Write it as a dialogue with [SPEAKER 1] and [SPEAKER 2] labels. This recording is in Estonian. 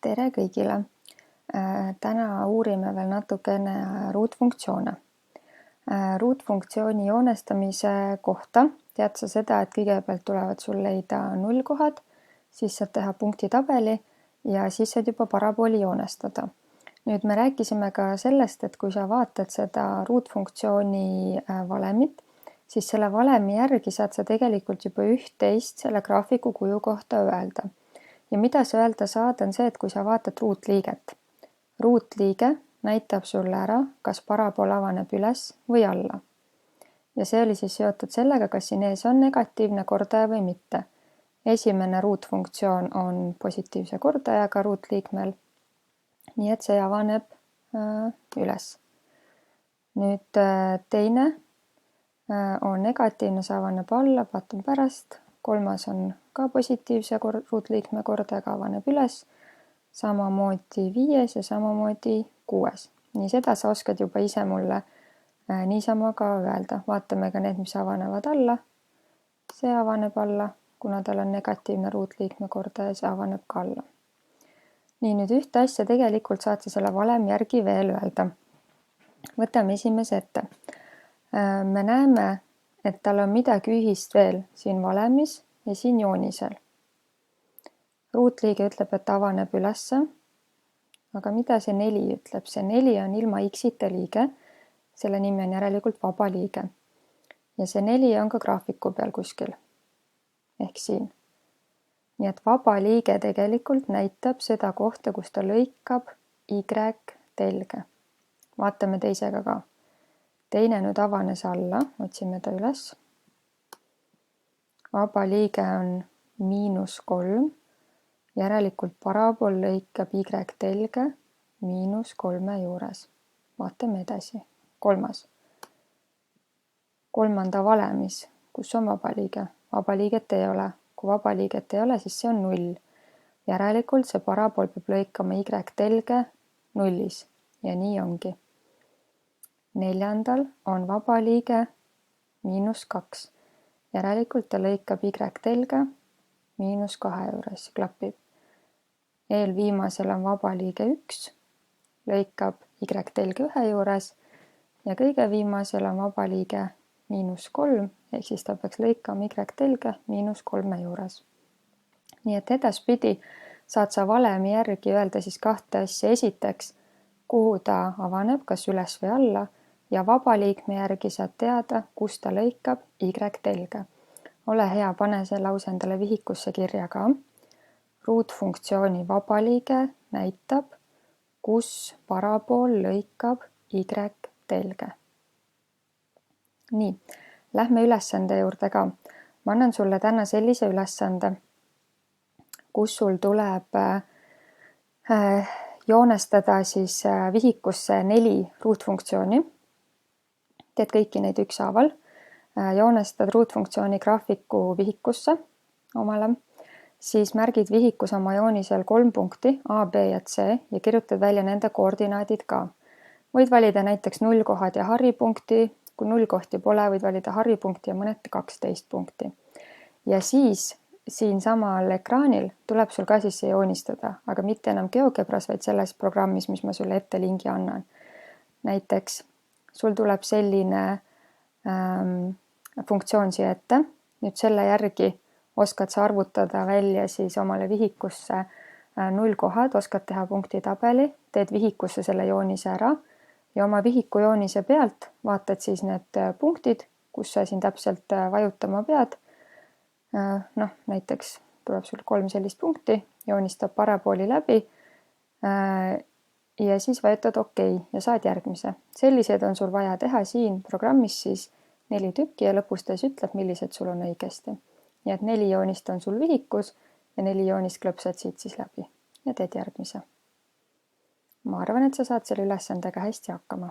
[SPEAKER 1] Tere kõigile! Täna uurime veel natukene ruutfunktsioone. Ruutfunktsiooni joonestamise kohta tead sa seda, et kõigepealt tulevad sul leida nullkohad, siis saad teha punktitabeli ja siis saad juba parabooli joonestada. Nüüd me rääkisime ka sellest, et kui sa vaatad seda ruutfunktsiooni valemit, siis selle valemi järgi saad sa tegelikult juba üht-teist selle graafiku kuju kohta öelda. Ja mida sa öelda saad, on see, et kui sa vaatad ruutliiget. Ruutliige näitab sulle ära, kas parabool avaneb üles või alla. Ja see oli siis seotud sellega, kas siin ees on negatiivne kordaja või mitte. Esimene ruutfunktsioon on positiivse kordajaga ruutliikmel, nii et see avaneb üles. Nüüd teine on negatiivne, see avaneb alla, vaatame pärast. Kolmas on ka positiivse ruutliikme kordajaga, avaneb üles. Samamoodi 5 ja samamoodi 6. Nii seda sa oskad juba ise mulle niisama ka öelda. Vaatame ka need, mis avanevad alla. See avaneb alla, kuna tal on negatiivne ruutliikme kordaja, see avaneb ka alla. Nii, nüüd ühte asja tegelikult saad sa selle valemi järgi veel öelda. Võtame esimese ette. Me näeme, et tal on midagi ühist veel siin valemis ja siin joonisel. Ruutliige ütleb, et avaneb ülesse, aga mida see 4 ütleb? See 4 on ilma x-ita liige, selle nimi on järelikult vaba liige. Ja see 4 on ka graafiku peal kuskil, ehk siin. Nii et vaba liige tegelikult näitab seda kohta, kus ta lõikab y telge. Vaatame teisega ka. Teine nüüd avanes alla, otsime ta üles. Vaba liige on -3. Järelikult parabool lõikab y telge -3 juures. Vaatame edasi. Kolmas. Kolmanda valemis, kus on vaba liige? Vaba liiget ei ole. Kui vaba liiget ei ole, siis see on 0. Järelikult see parabool peab lõikama y telge 0 ja nii ongi. Neljandal on vaba liige -2. Järelikult ta lõikab y telge -2 juures, klapib. Eelviimasel on vaba liige 1, lõikab y telge 1 juures ja kõige viimasel on vaba liige -3, ehk siis ta peaks lõikama y telge -3 juures. Nii et edaspidi saad sa valemi järgi öelda siis kahte asja. Esiteks, kuhu ta avaneb, kas üles või alla, ja vaba liikme järgi saad teada, kus ta lõikab y telge. Ole hea, pane see lause endale vihikusse kirja ka. Ruutfunktsiooni vaba liige näitab, kus parabool lõikab y telge. Nii, lähme ülesande juurde ka. Ma annan sulle täna sellise ülesande, kus sul tuleb joonestada siis vihikusse 4 ruutfunktsiooni. Teed kõiki neid ükshaaval. Joonestad ruutfunktsiooni graafiku vihikusse omale. Siis märgid vihikus oma joonisel 3 punkti A, B ja C ja kirjutad välja nende koordinaadid ka. Võid valida näiteks nullkohad ja haripunkti. Kui nullkohti pole, võid valida haripunkti ja mõneti 12 punkti. Ja siis siin samal ekraanil tuleb sul ka siis see joonistada, aga mitte enam GeoGebras, vaid selles programmis, mis ma sulle ette lingi annan. Näiteks sul tuleb selline funktsioon siia ette. Nüüd selle järgi oskad sa arvutada välja siis omale vihikusse nullkohad, oskad teha punktitabeli, teed vihikusse selle joonise ära ja oma vihiku joonise pealt vaatad siis need punktid, kus sa siin täpselt vajutama pead. Näiteks tuleb sul 3 sellist punkti, joonistab parabooli läbi ja siis vajutad OK ja saad järgmise. Sellised on sul vaja teha siin programmis siis 4 tükki ja lõpus ta siis ütleb, millised sul on õigesti. Nii et 4 joonist on sul vihikus ja 4 joonist klõpsad siit siis läbi ja teed järgmise. Ma arvan, et sa saad selle ülesandega hästi hakkama.